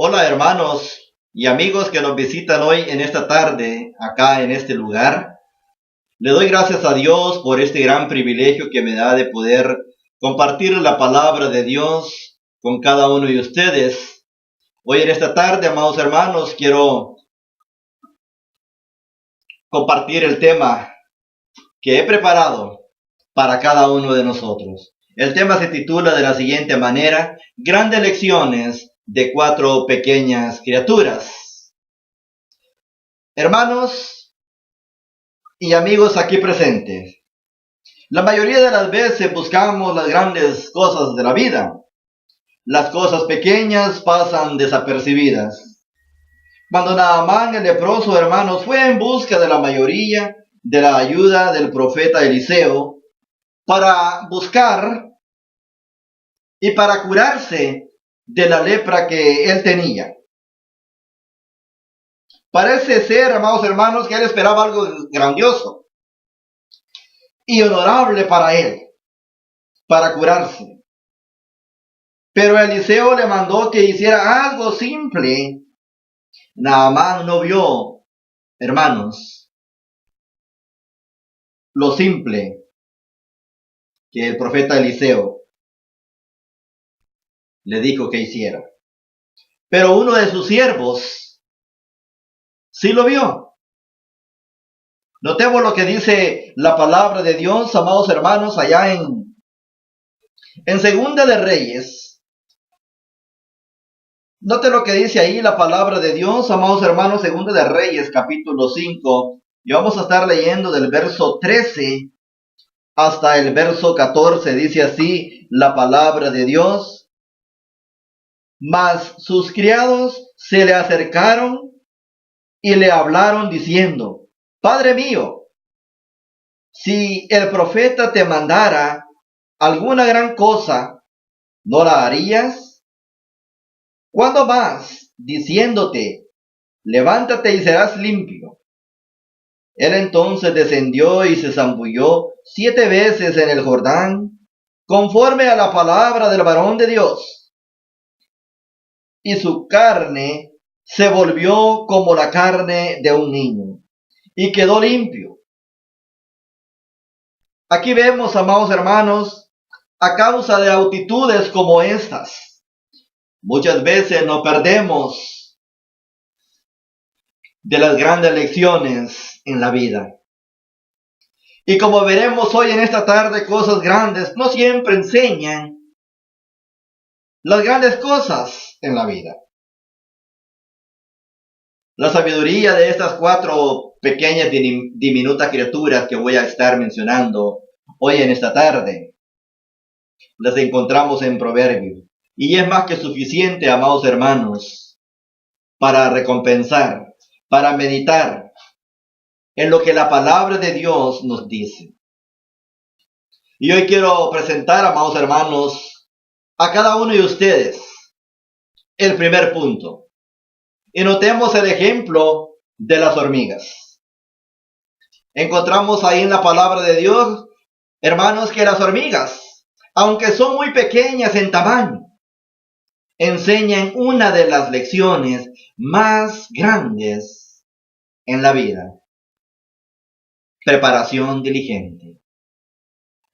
Hola hermanos y amigos que nos visitan hoy en esta tarde, acá en este lugar. Le doy gracias a Dios por este gran privilegio que me da de poder compartir la palabra de Dios con cada uno de ustedes. Hoy en esta tarde, amados hermanos, quiero compartir el tema que he preparado para cada uno de nosotros. El tema se titula de la siguiente manera: Grandes lecciones de cuatro pequeñas criaturas. Hermanos y amigos aquí presentes, la mayoría de las veces buscamos las grandes cosas de la vida. Las cosas pequeñas pasan desapercibidas. Cuando Naamán el leproso, hermanos, fue en busca de la mayoría de la ayuda del profeta Eliseo para buscar y para curarse de la lepra que él tenía. Parece ser, amados hermanos, que él esperaba algo grandioso y honorable para él, para curarse. Pero Eliseo le mandó que hiciera algo simple. Naamán no vio, hermanos, lo simple que el profeta Eliseo le dijo que hiciera. Pero uno de sus siervos sí lo vio. Notemos lo que dice la palabra de Dios, amados hermanos, allá en Segunda de Reyes. Note lo que dice ahí la palabra de Dios, amados hermanos, Segunda de Reyes, capítulo 5. Y vamos a estar leyendo del verso 13 hasta el verso 14. Dice así la palabra de Dios: Mas sus criados se le acercaron y le hablaron diciendo: Padre mío, si el profeta te mandara alguna gran cosa, ¿no la harías? ¿Cuándo más, diciéndote: levántate y serás limpio? Él entonces descendió y se zambulló 7 veces en el Jordán, conforme a la palabra del varón de Dios, y su carne se volvió como la carne de un niño, y quedó limpio. Aquí vemos, amados hermanos, a causa de actitudes como estas, muchas veces nos perdemos de las grandes lecciones en la vida. Y como veremos hoy en esta tarde, cosas grandes no siempre enseñan las grandes cosas en la vida. La sabiduría de estas 4 pequeñas diminutas criaturas que voy a estar mencionando hoy en esta tarde, las encontramos en Proverbios. Y es más que suficiente, amados hermanos, para recompensar, para meditar en lo que la palabra de Dios nos dice. Y hoy quiero presentar, amados hermanos, a cada uno de ustedes el primer punto. Y notemos el ejemplo de las hormigas. Encontramos ahí en la palabra de Dios, hermanos, que las hormigas, aunque son muy pequeñas en tamaño, enseñan una de las lecciones más grandes en la vida: preparación diligente.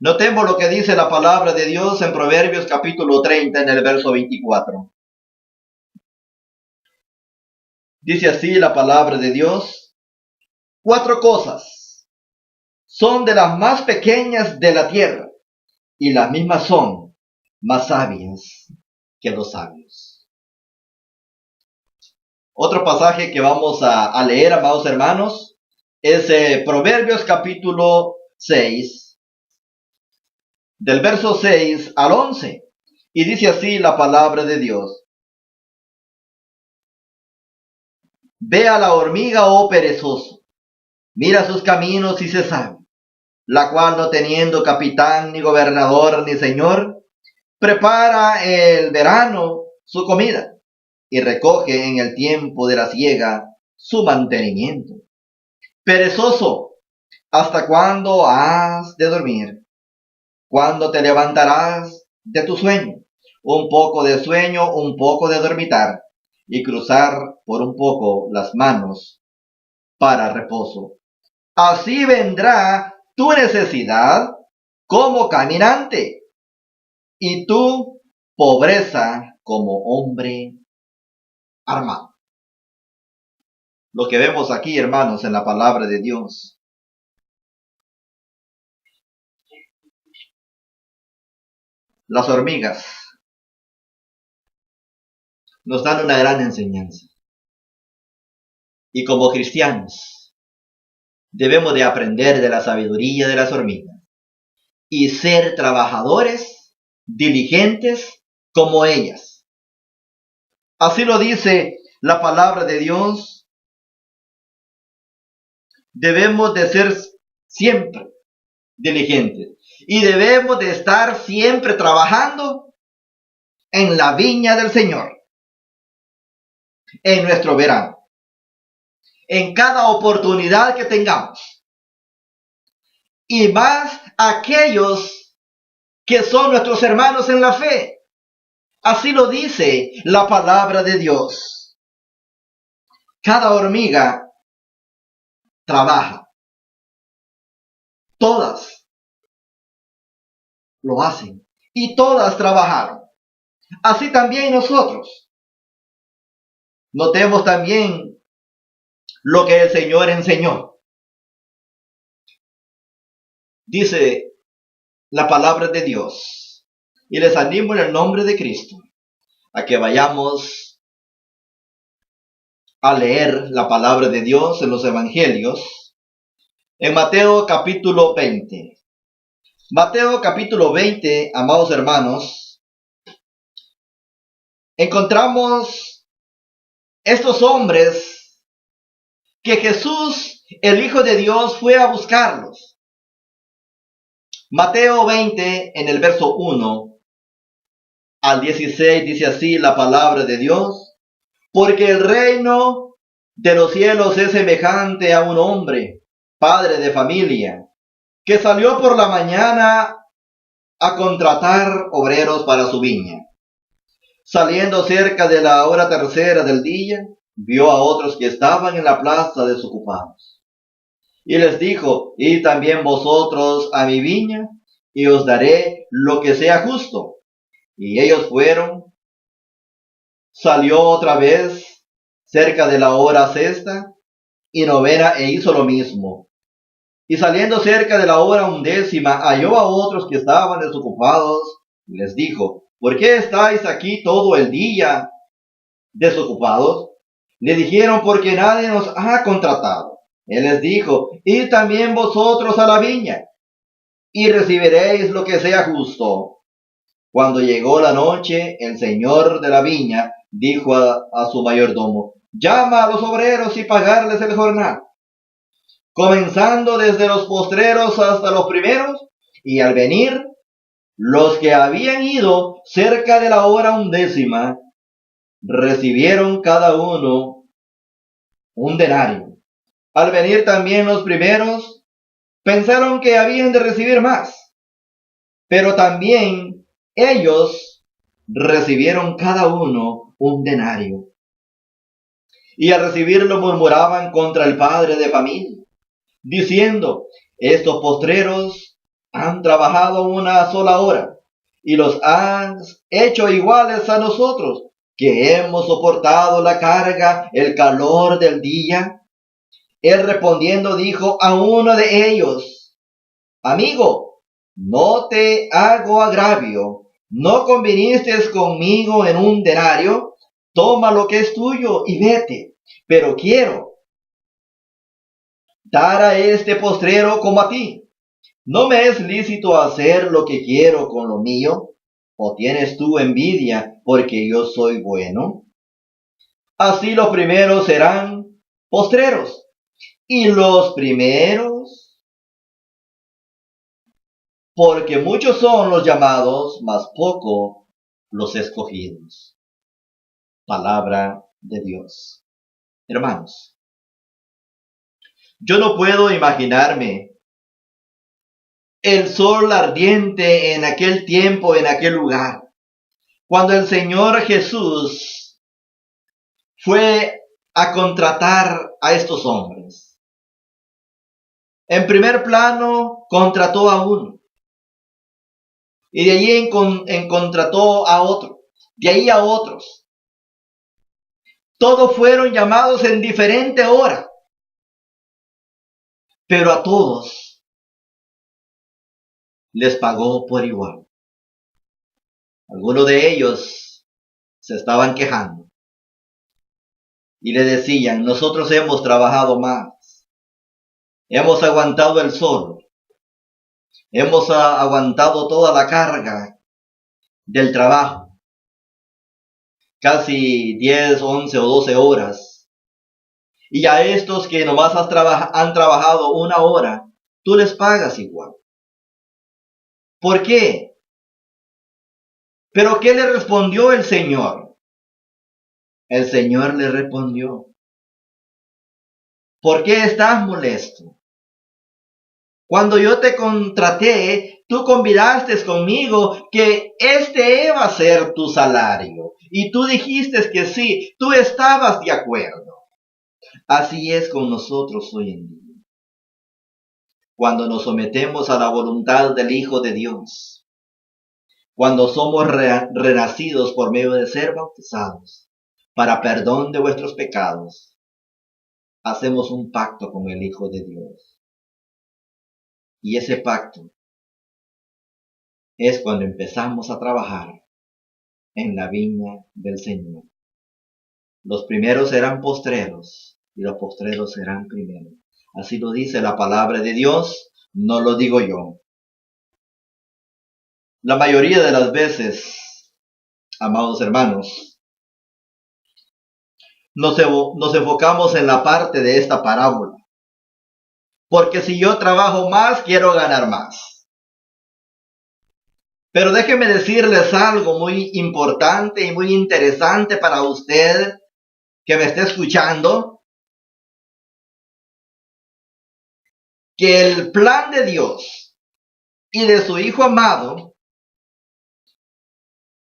Notemos lo que dice la palabra de Dios en Proverbios capítulo 30 en el verso 24. Dice así la palabra de Dios: 4 cosas son de las más pequeñas de la tierra, y las mismas son más sabias que los sabios. Otro pasaje que vamos a leer, amados hermanos, es Proverbios capítulo 6, del verso 6 al 11, y dice así la palabra de Dios: Ve a la hormiga, oh perezoso, mira sus caminos y se sabe, la cual, no teniendo capitán, ni gobernador, ni señor, prepara el verano su comida, y recoge en el tiempo de la siega su mantenimiento. Perezoso, ¿hasta cuándo has de dormir? ¿Cuándo te levantarás de tu sueño? Un poco de sueño, un poco de dormitar, y cruzar por un poco las manos para reposo. Así vendrá tu necesidad como caminante y tu pobreza como hombre armado. Lo que vemos aquí, hermanos, en la palabra de Dios. Las hormigas nos dan una gran enseñanza. Y como cristianos, debemos de aprender de la sabiduría de las hormigas y ser trabajadores, diligentes como ellas. Así lo dice la palabra de Dios. Debemos de ser siempre diligentes y debemos de estar siempre trabajando en la viña del Señor, en nuestro verano, en cada oportunidad que tengamos, y más aquellos que son nuestros hermanos en la fe. Así lo dice la palabra de Dios. Cada hormiga trabaja. Todas lo hacen y todas trabajaron. Así también nosotros. Notemos también lo que el Señor enseñó. Dice la palabra de Dios. Y les animo en el nombre de Cristo a que vayamos a leer la palabra de Dios en los evangelios. En Mateo capítulo 20. Mateo capítulo 20, amados hermanos, encontramos estos hombres que Jesús, el Hijo de Dios, fue a buscarlos. Mateo 20, en el verso 1 al 16, dice así la palabra de Dios: porque el reino de los cielos es semejante a un hombre, padre de familia, que salió por la mañana a contratar obreros para su viña. Saliendo cerca de la hora tercera del día, vio a otros que estaban en la plaza desocupados. Y les dijo: id también vosotros a mi viña, y os daré lo que sea justo. Y ellos fueron. Salió otra vez cerca de la hora sexta y novena e hizo lo mismo. Y saliendo cerca de la hora undécima, halló a otros que estaban desocupados y les dijo: ¿por qué estáis aquí todo el día desocupados? Le dijeron: porque nadie nos ha contratado. Él les dijo: id también vosotros a la viña, y recibiréis lo que sea justo. Cuando llegó la noche, el señor de la viña dijo a su mayordomo: llama a los obreros y pagarles el jornal, comenzando desde los postreros hasta los primeros. Y al venir, los que habían ido cerca de la hora undécima, recibieron cada uno un denario. Al venir también los primeros, pensaron que habían de recibir más, pero también ellos recibieron cada uno un denario. Y al recibirlo murmuraban contra el padre de familia, diciendo: estos postreros han trabajado una sola hora, y los han hecho iguales a nosotros, que hemos soportado la carga, el calor del día. Él respondiendo dijo a uno de ellos: amigo, no te hago agravio, ¿no conviniste conmigo en un denario? Toma lo que es tuyo y vete. Pero quiero dar a este postrero como a ti. ¿No me es lícito hacer lo que quiero con lo mío? ¿O tienes tú envidia porque yo soy bueno? Así los primeros serán postreros, y los primeros, porque muchos son los llamados, mas poco los escogidos. Palabra de Dios. Hermanos, yo no puedo imaginarme el sol ardiente en aquel tiempo, en aquel lugar, cuando el Señor Jesús fue a contratar a estos hombres. En primer plano, contrató a uno. Y de allí contrató a otro. De ahí a otros. Todos fueron llamados en diferente hora. Pero a todos les pagó por igual. Algunos de ellos se estaban quejando. Y le decían, nosotros hemos trabajado más. Hemos aguantado el sol. Hemos aguantado toda la carga del trabajo. Casi 10, 11 o 12 horas. Y a estos que nomás han trabajado una hora, tú les pagas igual. ¿Por qué? ¿Pero qué le respondió el Señor? El Señor le respondió, ¿por qué estás molesto? Cuando yo te contraté, tú convidaste conmigo que este iba a ser tu salario. Y tú dijiste que sí, tú estabas de acuerdo. Así es con nosotros hoy en día. Cuando nos sometemos a la voluntad del Hijo de Dios, cuando somos renacidos por medio de ser bautizados para perdón de vuestros pecados, hacemos un pacto con el Hijo de Dios. Y ese pacto es cuando empezamos a trabajar en la viña del Señor. Los primeros serán postreros y los postreros serán primeros. Así lo dice la palabra de Dios, no lo digo yo. La mayoría de las veces, amados hermanos, nos enfocamos en la parte de esta parábola. Porque si yo trabajo más, quiero ganar más. Pero déjenme decirles algo muy importante y muy interesante para usted que me esté escuchando. Que el plan de Dios y de su Hijo amado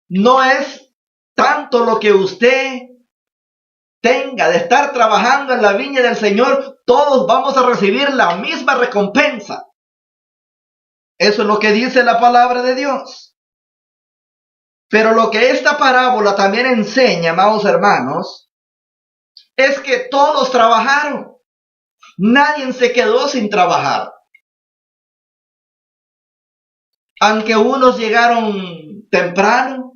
no es tanto lo que usted tenga de estar trabajando en la viña del Señor, todos vamos a recibir la misma recompensa. Eso es lo que dice la palabra de Dios. Pero lo que esta parábola también enseña, amados hermanos, es que todos trabajaron. Nadie se quedó sin trabajar. Aunque unos llegaron temprano,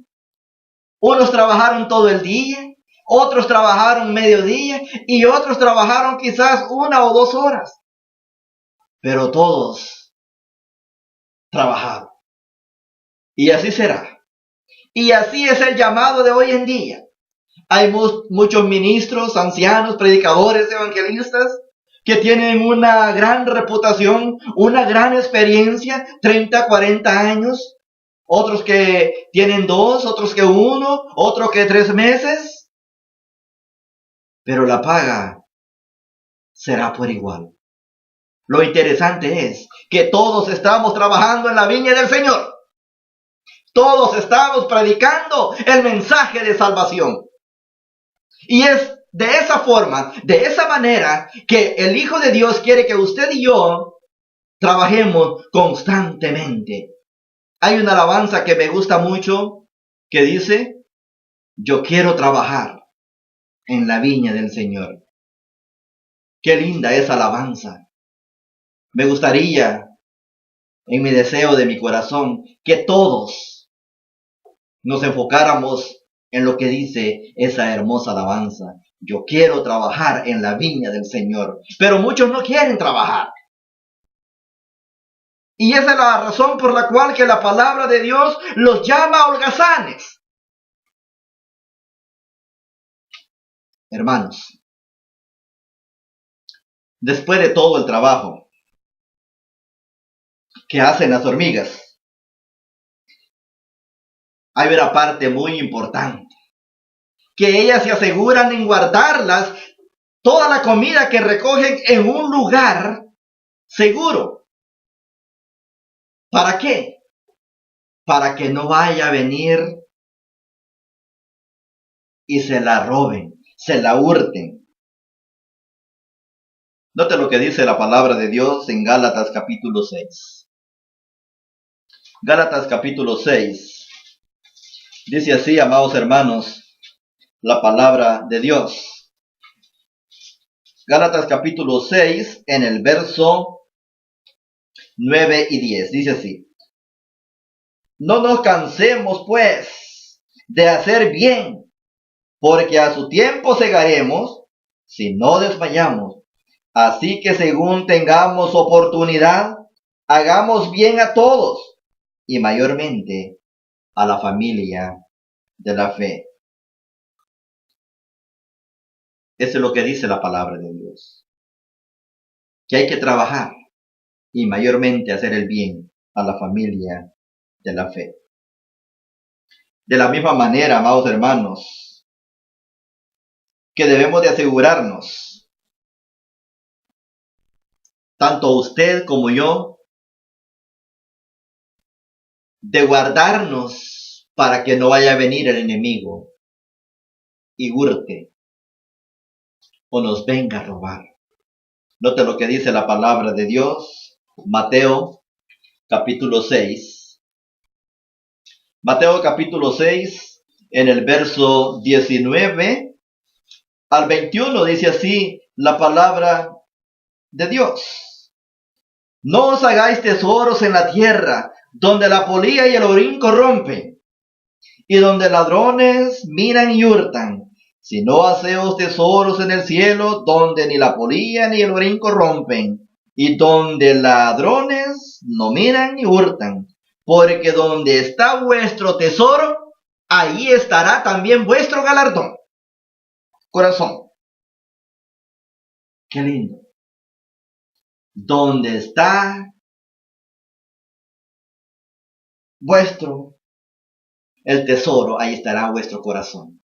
unos trabajaron todo el día, otros trabajaron mediodía y otros trabajaron quizás 1 o 2 horas. Pero todos trabajaron. Y así será. Y así es el llamado de hoy en día. Hay muchos ministros, ancianos, predicadores, evangelistas que tienen una gran reputación, una gran experiencia, 30, 40 años. Otros que tienen 2, otros que 1, otros que 3 meses. Pero la paga será por igual. Lo interesante es que todos estamos trabajando en la viña del Señor. Todos estamos predicando el mensaje de salvación. Y es de esa forma, de esa manera, que el Hijo de Dios quiere que usted y yo trabajemos constantemente. Hay una alabanza que me gusta mucho que dice, yo quiero trabajar en la viña del Señor. Qué linda esa alabanza. Me gustaría, en mi deseo de mi corazón, que todos nos enfocáramos en lo que dice esa hermosa alabanza. Yo quiero trabajar en la viña del Señor. Pero muchos no quieren trabajar. Y esa es la razón por la cual que la palabra de Dios los llama holgazanes. Hermanos, después de todo el trabajo que hacen las hormigas, hay una parte muy importante, que ellas se aseguran en guardarlas, toda la comida que recogen en un lugar seguro. ¿Para qué? Para que no vaya a venir y se la roben. se la hurten. Note lo que dice la palabra de Dios en Gálatas capítulo 6. Gálatas capítulo 6. Dice así, amados hermanos, la palabra de Dios. Gálatas capítulo 6, en el verso 9 y 10. Dice así: no nos cansemos, pues, de hacer bien, porque a su tiempo segaremos, si no desmayamos. Así que según tengamos oportunidad, hagamos bien a todos, y mayormente a la familia de la fe. Eso es lo que dice la palabra de Dios. Que hay que trabajar y mayormente hacer el bien a la familia de la fe. De la misma manera, amados hermanos, que debemos de asegurarnos, tanto usted como yo, de guardarnos para que no vaya a venir el enemigo y hurte o nos venga a robar. Note lo que dice la palabra de Dios, Mateo capítulo 6. Mateo capítulo 6, en el verso 19 al 21, dice así la palabra de Dios. No os hagáis tesoros en la tierra, donde la polilla y el orín corrompen, y donde ladrones minan y hurtan, sino haceos tesoros en el cielo, donde ni la polilla ni el orín corrompen, y donde ladrones no minan ni hurtan, porque donde está vuestro tesoro, ahí estará también vuestro galardón. Corazón, qué lindo. Donde está vuestro el tesoro, ahí estará vuestro corazón.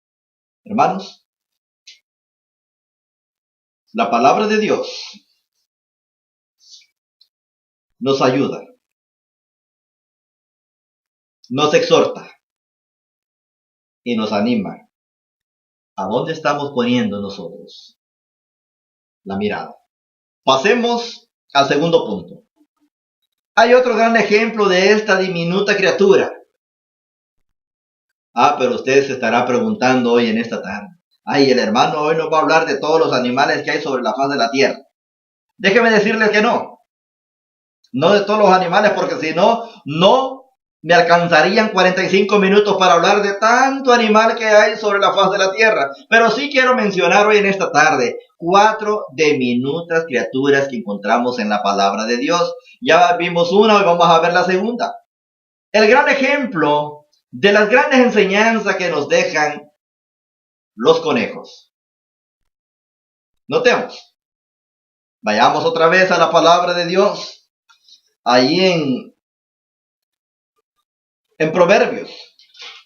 Hermanos, la palabra de Dios nos ayuda, nos exhorta y nos anima. ¿A dónde estamos poniendo nosotros la mirada? Pasemos al segundo punto. Hay otro gran ejemplo de esta diminuta criatura. Pero usted se estará preguntando hoy en esta tarde. El hermano hoy nos va a hablar de todos los animales que hay sobre la faz de la tierra. Déjeme decirles que no. No de todos los animales, porque si no, no me alcanzarían 45 minutos para hablar de tanto animal que hay sobre la faz de la tierra. Pero sí quiero mencionar hoy en esta tarde 4 diminutas criaturas que encontramos en la palabra de Dios. Ya vimos una, hoy vamos a ver la segunda. El gran ejemplo de las grandes enseñanzas que nos dejan los conejos. Notemos. Vayamos otra vez a la palabra de Dios. Ahí en Proverbios.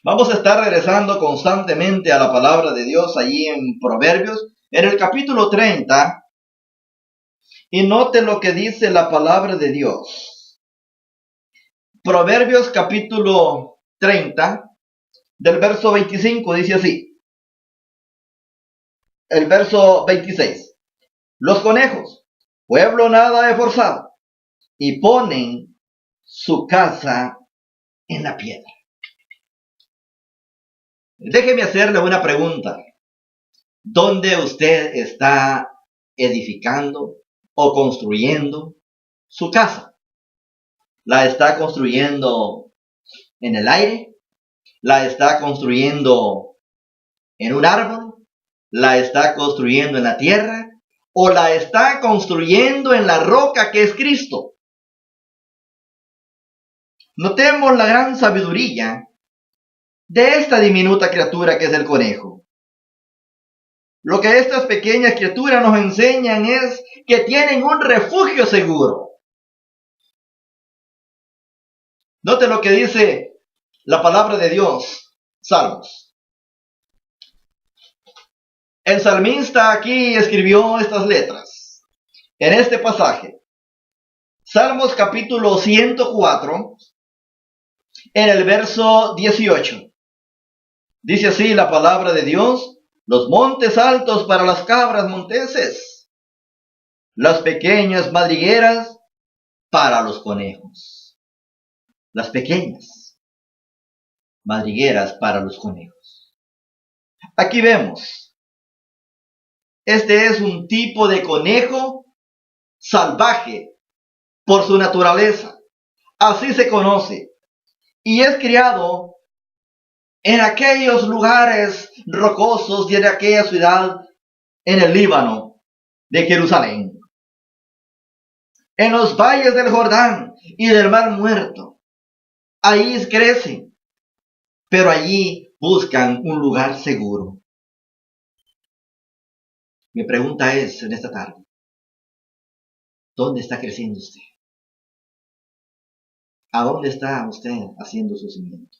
Vamos a estar regresando constantemente a la palabra de Dios allí en Proverbios, en el capítulo 30. Y note lo que dice la palabra de Dios. Proverbios capítulo 30, del verso 25, dice así. El verso 26. Los conejos, pueblo nada esforzado, y ponen su casa en la piedra. Déjeme hacerle una pregunta. ¿Dónde usted está edificando o construyendo su casa? ¿La está construyendo en el aire? ¿La está construyendo en un árbol? ¿La está construyendo en la tierra? ¿O la está construyendo en la roca que es Cristo? Notemos la gran sabiduría de esta diminuta criatura que es el conejo. Lo que estas pequeñas criaturas nos enseñan es que tienen un refugio seguro. Note lo que dice la palabra de Dios, Salmos. El salmista aquí escribió estas letras en este pasaje. Salmos capítulo 104, en el verso 18. Dice así la palabra de Dios: los montes altos para las cabras monteses, las pequeñas madrigueras para los conejos. Las pequeñas madrigueras para los conejos. Aquí vemos, este es un tipo de conejo salvaje por su naturaleza. Así se conoce. Y es criado en aquellos lugares rocosos y en aquella ciudad en el Líbano de Jerusalén, en los valles del Jordán y del Mar Muerto. Ahí crecen, pero allí buscan un lugar seguro. Mi pregunta es en esta tarde, ¿dónde está creciendo usted? ¿A dónde está usted haciendo su cimiento?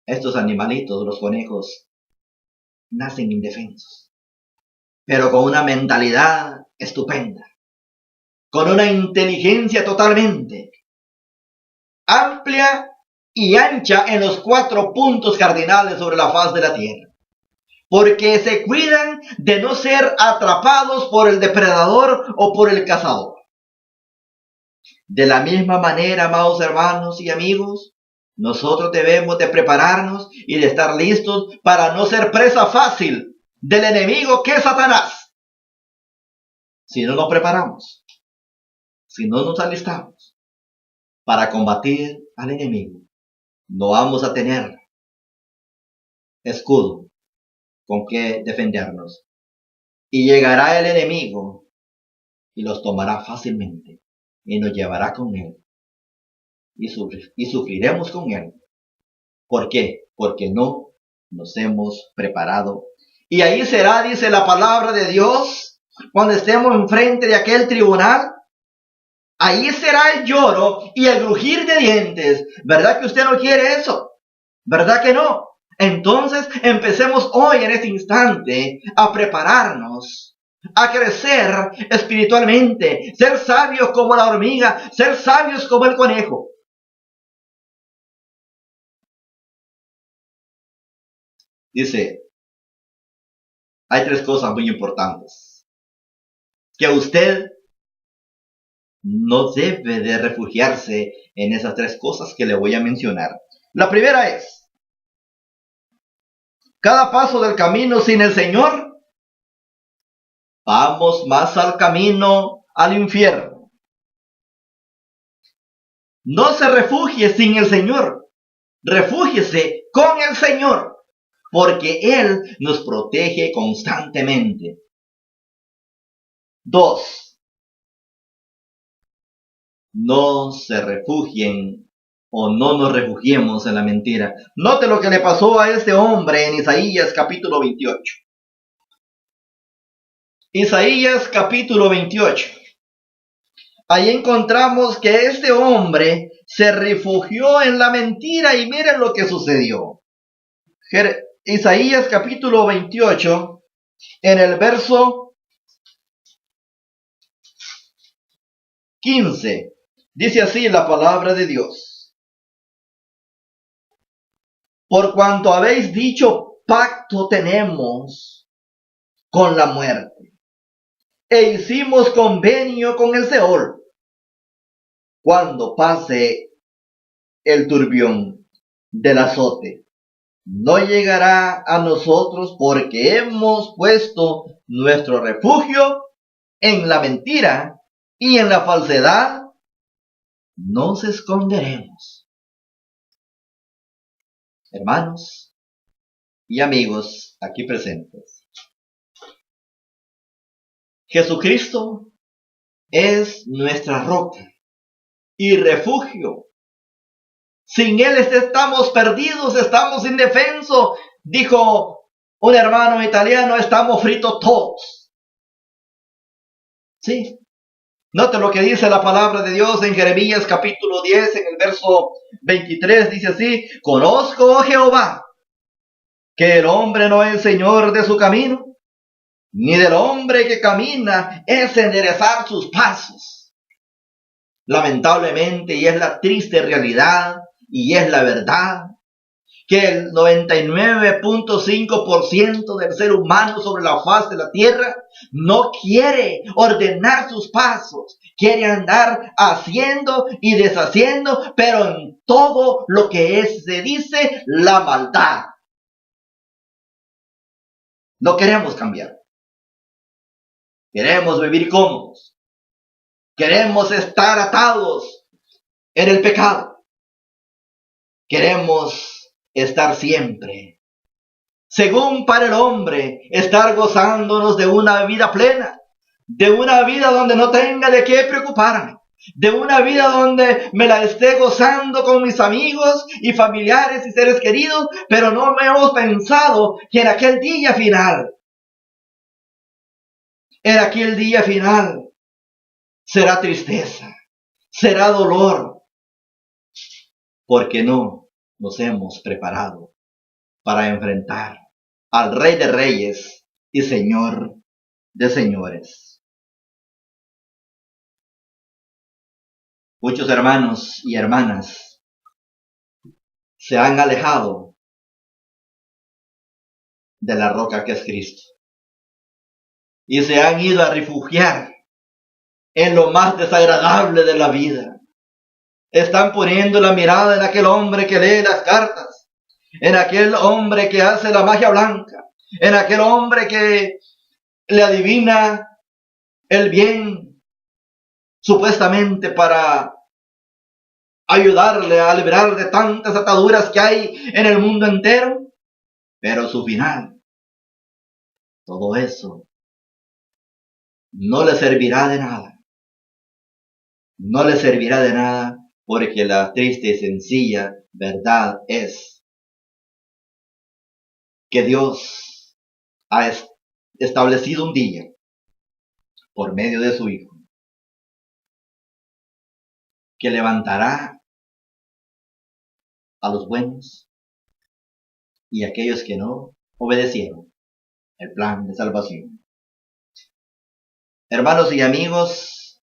Estos animalitos, los conejos, nacen indefensos, pero con una mentalidad estupenda, con una inteligencia totalmente amplia y ancha en los 4 puntos cardinales sobre la faz de la tierra, porque se cuidan de no ser atrapados por el depredador o por el cazador. De la misma manera, amados hermanos y amigos, nosotros debemos de prepararnos y de estar listos para no ser presa fácil del enemigo que es Satanás. Si no nos preparamos, si no nos alistamos para combatir al enemigo, no vamos a tener escudo con que defendernos. Y llegará el enemigo y los tomará fácilmente y nos llevará con él. Y sufriremos con él. ¿Por qué? Porque no nos hemos preparado. Y ahí será, dice la palabra de Dios, cuando estemos enfrente de aquel tribunal, ahí será el lloro y el crujir de dientes. ¿Verdad que usted no quiere eso? ¿Verdad que no? Entonces empecemos hoy en este instante a prepararnos, a crecer espiritualmente, ser sabios como la hormiga, ser sabios como el conejo. Dice, hay 3 cosas muy importantes que usted no debe de refugiarse en esas 3 cosas que le voy a mencionar. La primera es, cada paso del camino sin el Señor, vamos más al camino al infierno. No se refugie sin el Señor, refúgiese con el Señor, porque Él nos protege constantemente. 2. No se refugien o no nos refugiemos en la mentira. Note lo que le pasó a este hombre en Isaías capítulo 28. Isaías capítulo 28. Ahí encontramos que este hombre se refugió en la mentira y miren lo que sucedió. Isaías capítulo 28, en el verso 15, dice así la palabra de Dios. Por cuanto habéis dicho, pacto tenemos con la muerte, e hicimos convenio con el Seol, cuando pase el turbión del azote, no llegará a nosotros, porque hemos puesto nuestro refugio en la mentira y en la falsedad nos esconderemos. Hermanos y amigos aquí presentes, Jesucristo es nuestra roca y refugio. Sin Él estamos perdidos, estamos indefensos. Dijo un hermano italiano, estamos fritos todos. Sí. Note lo que dice la palabra de Dios en Jeremías capítulo 10, en el verso 23, dice así: conozco, oh Jehová, que el hombre no es señor de su camino, ni del hombre que camina es enderezar sus pasos. Lamentablemente, y es la triste realidad, y es la verdad, que el 99.5% del ser humano sobre la faz de la tierra no quiere ordenar sus pasos, quiere andar haciendo y deshaciendo, pero en todo lo que se dice la maldad. No queremos cambiar. Queremos vivir cómodos. Queremos estar atados en el pecado. Queremos estar siempre, según para el hombre, estar gozándonos de una vida plena, de una vida donde no tenga de qué preocuparme, de una vida donde me la esté gozando con mis amigos y familiares y seres queridos, pero no me hemos pensado que en aquel día final, será tristeza, será dolor, porque no nos hemos preparado para enfrentar al Rey de Reyes y Señor de Señores. Muchos hermanos y hermanas se han alejado de la roca que es Cristo y se han ido a refugiar en lo más desagradable de la vida. Están poniendo la mirada en aquel hombre que lee las cartas, en aquel hombre que hace la magia blanca, en aquel hombre que le adivina el bien, supuestamente para ayudarle a liberar de tantas ataduras que hay en el mundo entero, pero su final, todo eso, no le servirá de nada. No le servirá de nada, porque la triste y sencilla verdad es que Dios ha establecido un día por medio de su Hijo que levantará a los buenos y a aquellos que no obedecieron el plan de salvación. Hermanos y amigos,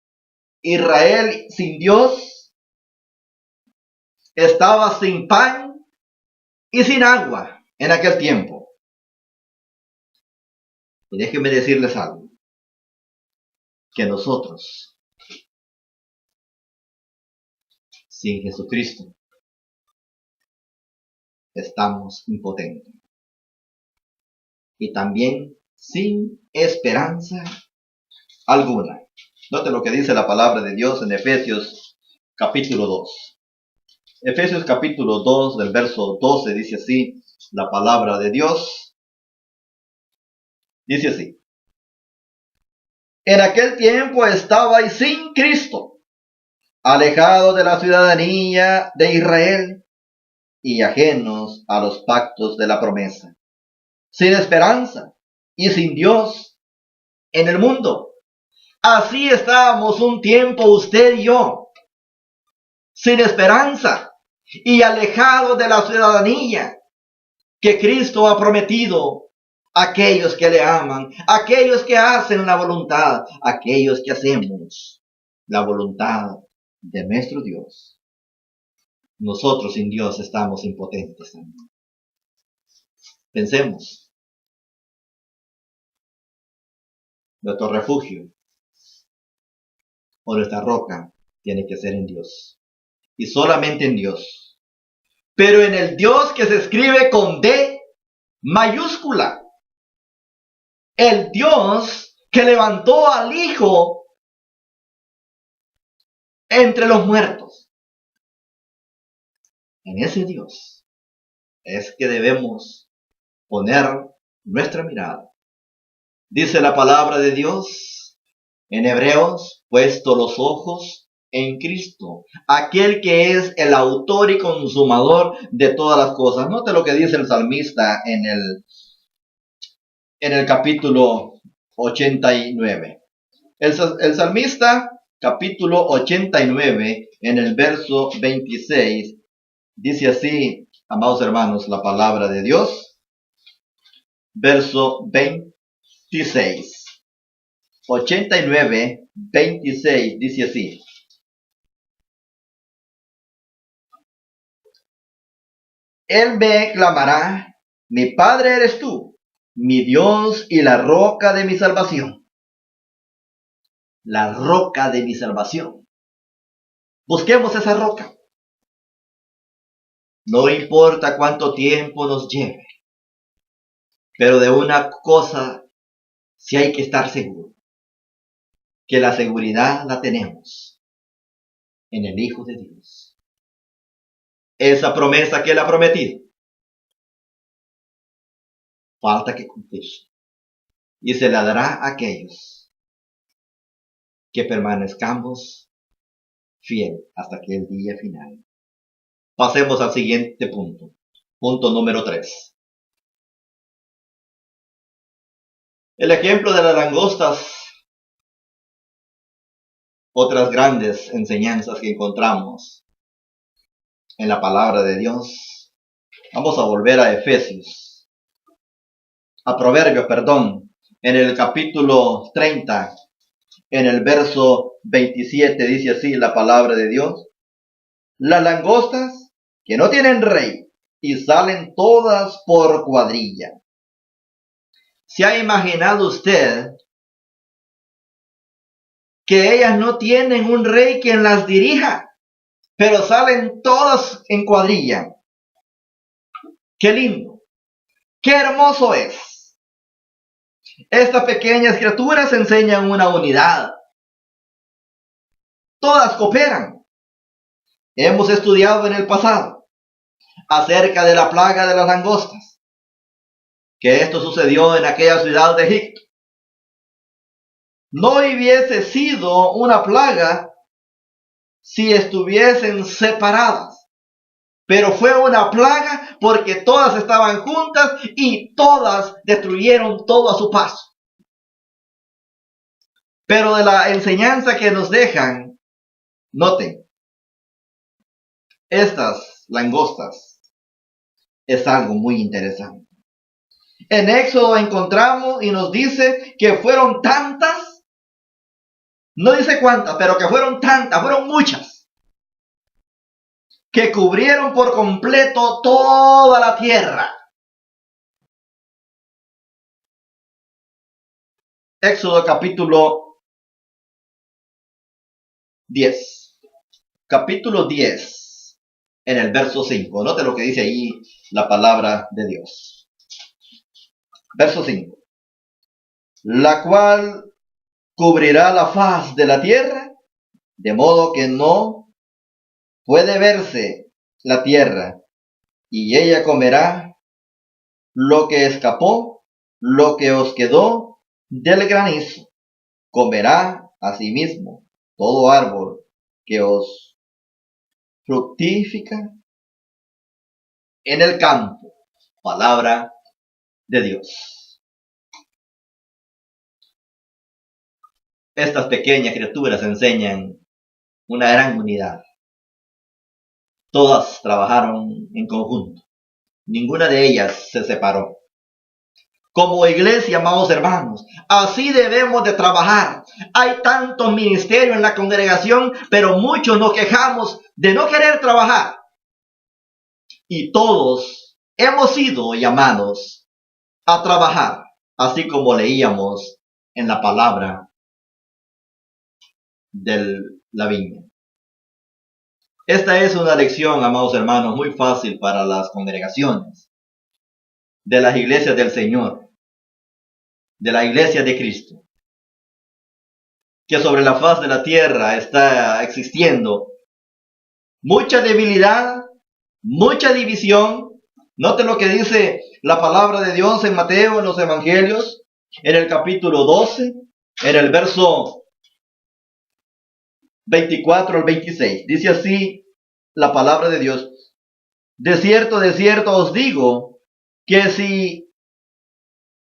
Israel sin Dios estaba sin pan y sin agua en aquel tiempo. Y déjenme decirles algo, que nosotros, sin Jesucristo, estamos impotentes. Y también sin esperanza alguna. Note lo que dice la palabra de Dios en Efesios capítulo 2. Efesios capítulo 2 del verso 12 dice así, la palabra de Dios dice así: en aquel tiempo estabais sin Cristo, alejados de la ciudadanía de Israel y ajenos a los pactos de la promesa, sin esperanza y sin Dios en el mundo. Así estábamos un tiempo usted y yo, sin esperanza y alejados de la ciudadanía que Cristo ha prometido a aquellos que le aman, a aquellos que hacen la voluntad, a aquellos que hacemos la voluntad de nuestro Dios. Nosotros sin Dios estamos impotentes también. Pensemos, nuestro refugio o nuestra roca tiene que ser en Dios, y solamente en Dios, pero en el Dios que se escribe con D mayúscula, el Dios que levantó al Hijo entre los muertos. En ese Dios es que debemos poner nuestra mirada. Dice la palabra de Dios en Hebreos, puesto los ojos en Cristo, aquel que es el autor y consumador de todas las cosas. Note lo que dice el salmista en el capítulo 89. El salmista, capítulo 89, en el verso 26, dice así, amados hermanos, la palabra de Dios. Verso 26. 89, 26, dice así: Él me clamará, mi Padre eres tú, mi Dios y la roca de mi salvación. La roca de mi salvación. Busquemos esa roca. No importa cuánto tiempo nos lleve, pero de una cosa sí hay que estar seguro, que la seguridad la tenemos en el Hijo de Dios. Esa promesa que Él ha prometido, falta que cumplir. Y se la dará a aquellos que permanezcamos fiel hasta aquel día final. Pasemos al siguiente punto. Punto número 3. El ejemplo de las langostas. Otras grandes enseñanzas que encontramos en la palabra de Dios. Vamos a volver a Efesios. A Proverbios, perdón. En el capítulo 30, en el verso 27, dice así la palabra de Dios. Las langostas que no tienen rey y salen todas por cuadrilla. ¿Se ha imaginado usted que ellas no tienen un rey quien las dirija, pero salen todas en cuadrilla? ¡Qué lindo! ¡Qué hermoso es! Estas pequeñas criaturas enseñan una unidad. Todas cooperan. Hemos estudiado en el pasado acerca de la plaga de las langostas, que esto sucedió en aquella ciudad de Egipto. No hubiese sido una plaga si estuviesen separadas, pero fue una plaga porque todas estaban juntas y todas destruyeron todo a su paso. Pero de la enseñanza que nos dejan, noten, estas langostas es algo muy interesante. En Éxodo encontramos y nos dice que fueron tantas, no dice cuántas, pero que fueron tantas, fueron muchas, que cubrieron por completo toda la tierra. Éxodo capítulo 10. Capítulo 10, en el verso 5. Note lo que dice ahí la palabra de Dios. Verso 5. La cual cubrirá la faz de la tierra, de modo que no puede verse la tierra, y ella comerá lo que escapó, lo que os quedó del granizo. Comerá asimismo todo árbol que os fructifica en el campo. Palabra de Dios. Estas pequeñas criaturas enseñan una gran unidad. Todas trabajaron en conjunto. Ninguna de ellas se separó. Como iglesia, amados hermanos, así debemos de trabajar. Hay tanto ministerio en la congregación, pero muchos nos quejamos de no querer trabajar. Y todos hemos sido llamados a trabajar, así como leíamos en la palabra de la viña. Esta es una lección, amados hermanos, muy fácil para las congregaciones de las iglesias del Señor, de la iglesia de Cristo, que sobre la faz de la tierra está existiendo mucha debilidad, mucha división. Note lo que dice la palabra de Dios en Mateo, en los evangelios, en el capítulo 12, en el verso 24 al 26. Dice así la palabra de Dios: de cierto os digo, que si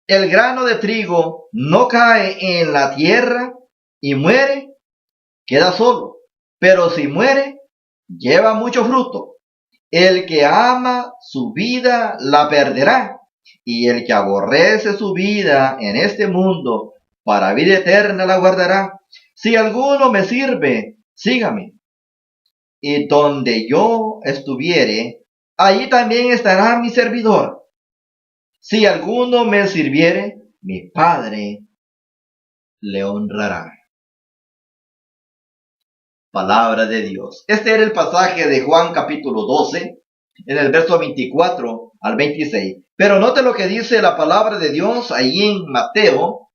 el grano de trigo no cae en la tierra y muere, queda solo. Pero si muere, lleva mucho fruto. El que ama su vida la perderá, y el que aborrece su vida en este mundo para vida eterna la guardará. Si alguno me sirve, sígame. Y donde yo estuviere, allí también estará mi servidor. Si alguno me sirviere, mi Padre le honrará. Palabra de Dios. Este era el pasaje de Juan capítulo 12, en el verso 24 al 26. Pero note lo que dice la palabra de Dios ahí en Mateo.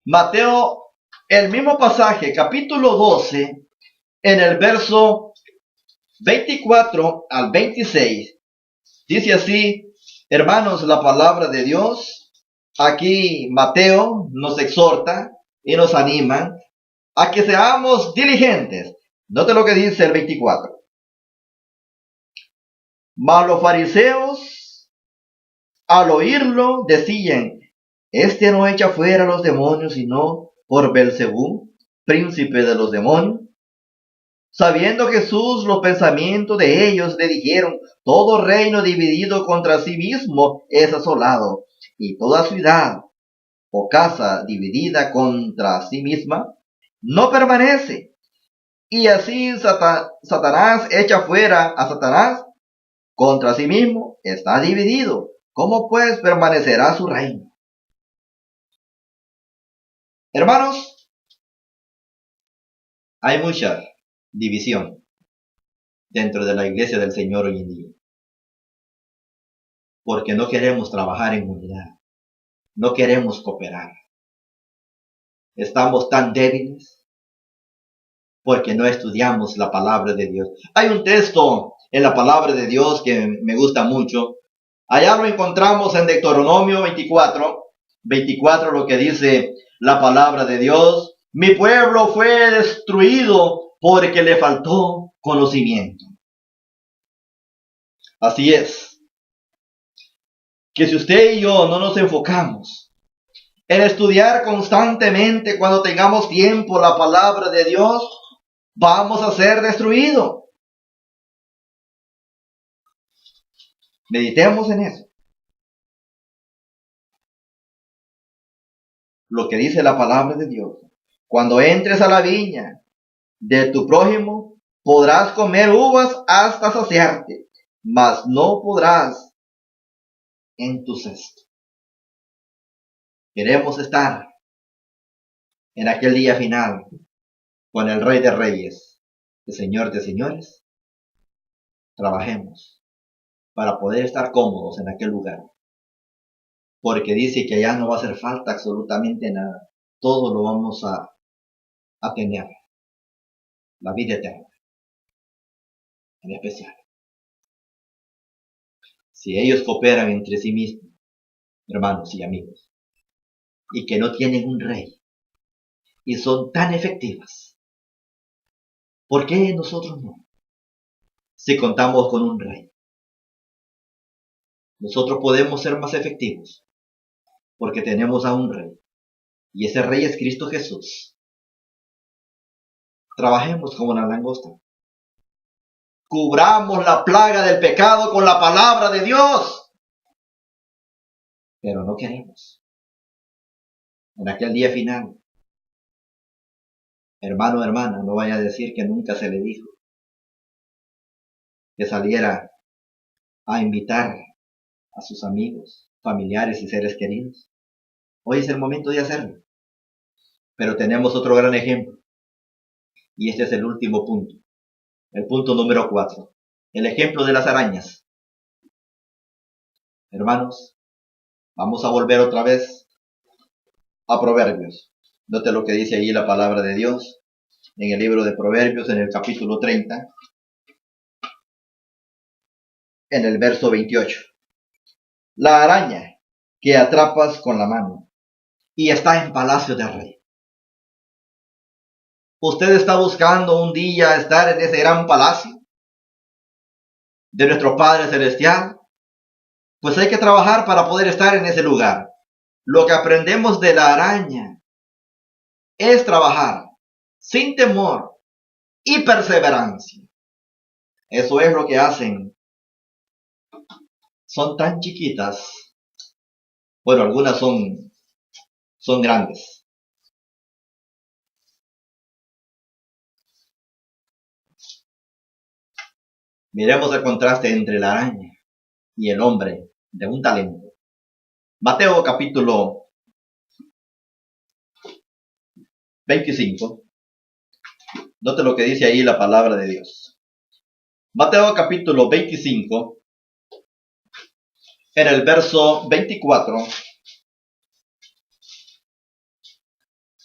Mateo, el mismo pasaje, capítulo 12, en el verso 24 al 26. Dice así, hermanos, la palabra de Dios. Aquí Mateo nos exhorta y nos anima a que seamos diligentes. Note lo que dice el 24. Mas los fariseos, al oírlo, decían, este no echa fuera a los demonios, sino por Belcebú, príncipe de los demonios. Sabiendo Jesús los pensamientos de ellos, le dijeron, todo reino dividido contra sí mismo es asolado, y toda ciudad o casa dividida contra sí misma no permanece. Y así Satanás echa fuera a Satanás contra sí mismo, está dividido. ¿Cómo pues permanecerá su reino? Hermanos, hay mucha división dentro de la iglesia del Señor hoy en día, porque no queremos trabajar en unidad, no queremos cooperar. Estamos tan débiles porque no estudiamos la palabra de Dios. Hay un texto en la palabra de Dios que me gusta mucho. Allá lo encontramos en Deuteronomio 24, lo que dice la palabra de Dios. Mi pueblo fue destruido porque le faltó conocimiento. Así es, que si usted y yo no nos enfocamos en estudiar constantemente cuando tengamos tiempo la palabra de Dios, vamos a ser destruidos. Meditemos en eso. Lo que dice la palabra de Dios. Cuando entres a la viña de tu prójimo, podrás comer uvas hasta saciarte, mas no podrás en tu cesto. Queremos estar en aquel día final con el Rey de Reyes, el Señor de Señores. Trabajemos para poder estar cómodos en aquel lugar, porque dice que allá no va a hacer falta absolutamente nada. Todo lo vamos a tener, la vida eterna, en especial. Si ellos cooperan entre sí mismos, hermanos y amigos, y que no tienen un rey, y son tan efectivas, ¿por qué nosotros no? Si contamos con un rey, nosotros podemos ser más efectivos, porque tenemos a un rey, y ese rey es Cristo Jesús. Trabajemos como la langosta. Cubramos la plaga del pecado con la palabra de Dios. Pero no queremos. En aquel día final, hermano, hermana, no vaya a decir que nunca se le dijo que saliera a invitar a sus amigos, familiares y seres queridos. Hoy es el momento de hacerlo. Pero tenemos otro gran ejemplo. Y este es el último punto. El punto número 4. El ejemplo de las arañas. Hermanos, vamos a volver otra vez a Proverbios. Note lo que dice allí la palabra de Dios en el libro de Proverbios, en el capítulo 30, en el verso 28. La araña que atrapas con la mano y está en palacio del rey. ¿Usted está buscando un día estar en ese gran palacio de nuestro Padre Celestial? Pues hay que trabajar para poder estar en ese lugar. Lo que aprendemos de la araña es trabajar sin temor y perseverancia. Eso es lo que hacen. Son tan chiquitas. Bueno, algunas son grandes. Miremos el contraste entre la araña y el hombre de un talento. Mateo capítulo 25. Note lo que dice ahí la palabra de Dios. Mateo capítulo 25, en el verso 24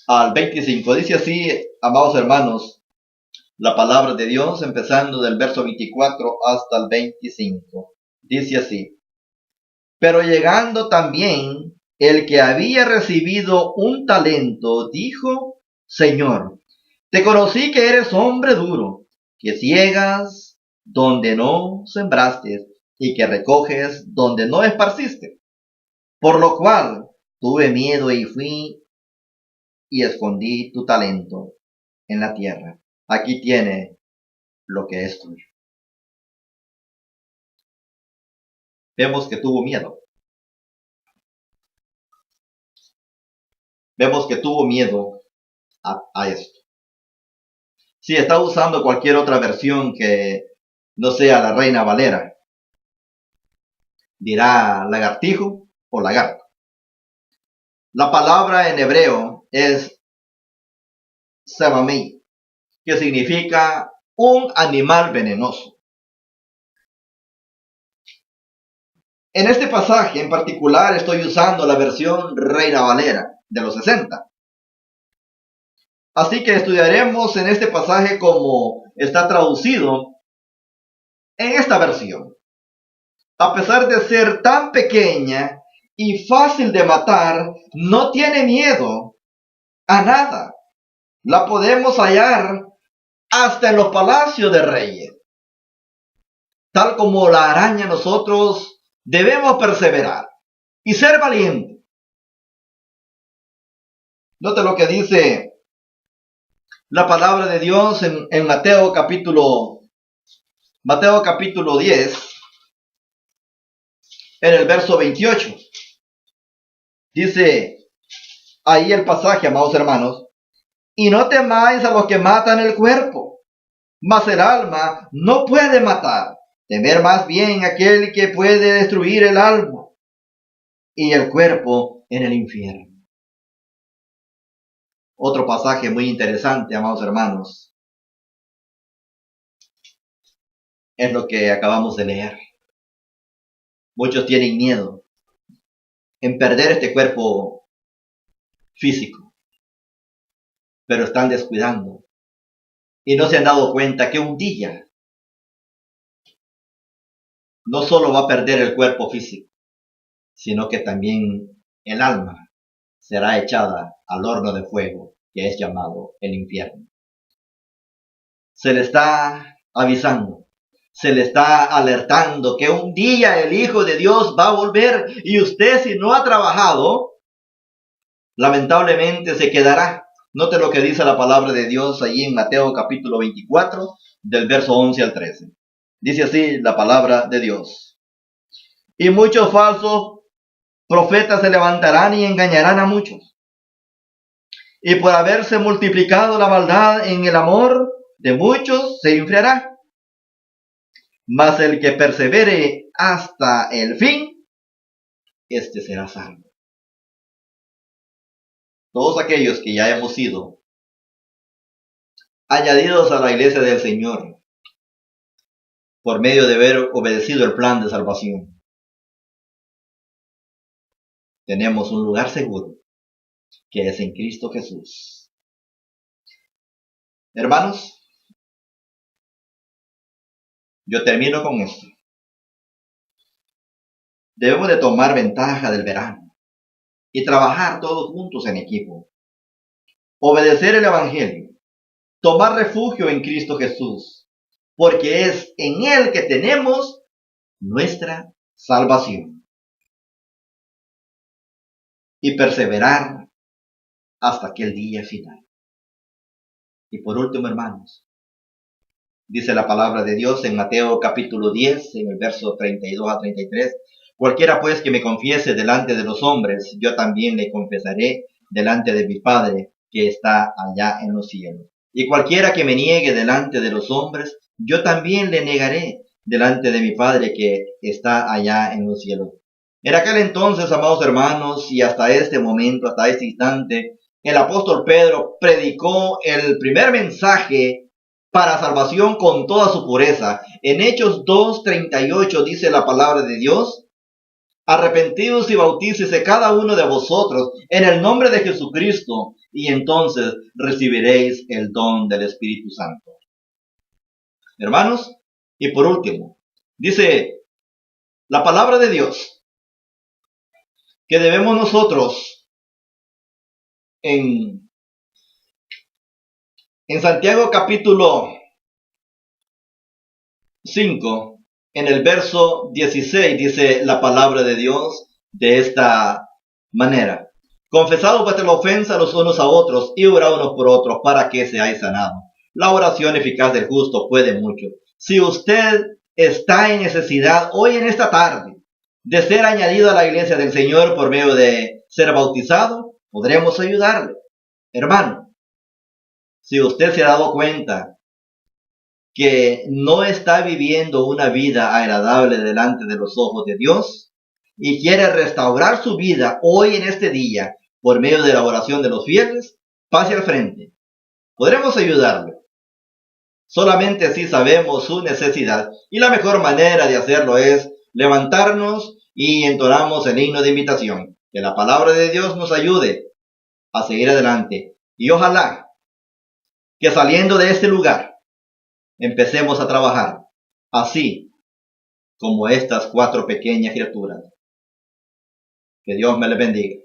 al 25. Dice así, amados hermanos, la palabra de Dios, empezando del verso 24 hasta el 25. Dice así: pero llegando también el que había recibido un talento, dijo: Señor, te conocí que eres hombre duro, que ciegas donde no sembraste y que recoges donde no esparciste. Por lo cual tuve miedo y fui y escondí tu talento en la tierra. Aquí tiene lo que es tuyo. Vemos que tuvo miedo. Vemos que tuvo miedo a esto. Si está usando cualquier otra versión que no sea la Reina Valera, dirá lagartijo o lagarto. La palabra en hebreo es samamí, que significa un animal venenoso. En este pasaje en particular estoy usando la versión Reina Valera de los 60. Así que estudiaremos en este pasaje cómo está traducido en esta versión. A pesar de ser tan pequeña y fácil de matar, no tiene miedo a nada. La podemos hallar hasta en los palacios de reyes. Tal como la araña, nosotros debemos perseverar y ser valientes. Note lo que dice la palabra de Dios en Mateo capítulo 10, en el verso 28. Dice ahí el pasaje, amados hermanos: y no temáis a los que matan el cuerpo, mas el alma no puede matar. Temer más bien aquel que puede destruir el alma y el cuerpo en el infierno. Otro pasaje muy interesante, amados hermanos, es lo que acabamos de leer. Muchos tienen miedo en perder este cuerpo físico, pero están descuidando y no se han dado cuenta que un día no solo va a perder el cuerpo físico, sino que también el alma será echada al horno de fuego, que es llamado el infierno. Se le está avisando, se le está alertando que un día el Hijo de Dios va a volver y usted, si no ha trabajado, lamentablemente se quedará. Note lo que dice la palabra de Dios allí en Mateo capítulo 24, del verso 11 al 13. Dice así la palabra de Dios: y muchos falsos profetas se levantarán y engañarán a muchos. Y por haberse multiplicado la maldad en el amor de muchos, se enfriará. Mas el que persevere hasta el fin, este será salvo. Todos aquellos que ya hemos sido añadidos a la iglesia del Señor por medio de haber obedecido el plan de salvación, tenemos un lugar seguro, que es en Cristo Jesús. Hermanos, yo termino con esto. Debemos de tomar ventaja del verano y trabajar todos juntos en equipo. Obedecer el Evangelio, tomar refugio en Cristo Jesús, porque es en Él que tenemos nuestra salvación. Y perseverar hasta aquel día final. Y por último, hermanos, dice la palabra de Dios en Mateo capítulo 10, en el verso 32 a 33, cualquiera pues que me confiese delante de los hombres, yo también le confesaré delante de mi Padre que está allá en los cielos. Y cualquiera que me niegue delante de los hombres, yo también le negaré delante de mi Padre que está allá en los cielos. En aquel entonces, amados hermanos, y hasta este momento, hasta este instante, el apóstol Pedro predicó el primer mensaje para salvación con toda su pureza. En Hechos 2:38 dice la palabra de Dios: arrepentidos y bautícese cada uno de vosotros en el nombre de Jesucristo, y entonces recibiréis el don del Espíritu Santo. Hermanos, y por último, dice la palabra de Dios que debemos nosotros en Santiago capítulo 5, en el verso 16, dice la palabra de Dios de esta manera: confesad vuestra ofensa los unos a otros y orad unos por otros para que seáis sanados. La oración eficaz del justo puede mucho. Si usted está en necesidad hoy en esta tarde de ser añadido a la iglesia del Señor por medio de ser bautizado, podremos ayudarle. Hermano, si usted se ha dado cuenta que no está viviendo una vida agradable delante de los ojos de Dios y quiere restaurar su vida hoy en este día por medio de la oración de los fieles, pase al frente. Podremos ayudarle. Solamente así sabemos su necesidad, y la mejor manera de hacerlo es levantarnos y entonamos el himno de invitación. Que la palabra de Dios nos ayude a seguir adelante, y ojalá que saliendo de este lugar empecemos a trabajar así como estas 4 pequeñas criaturas. Que Dios me les bendiga.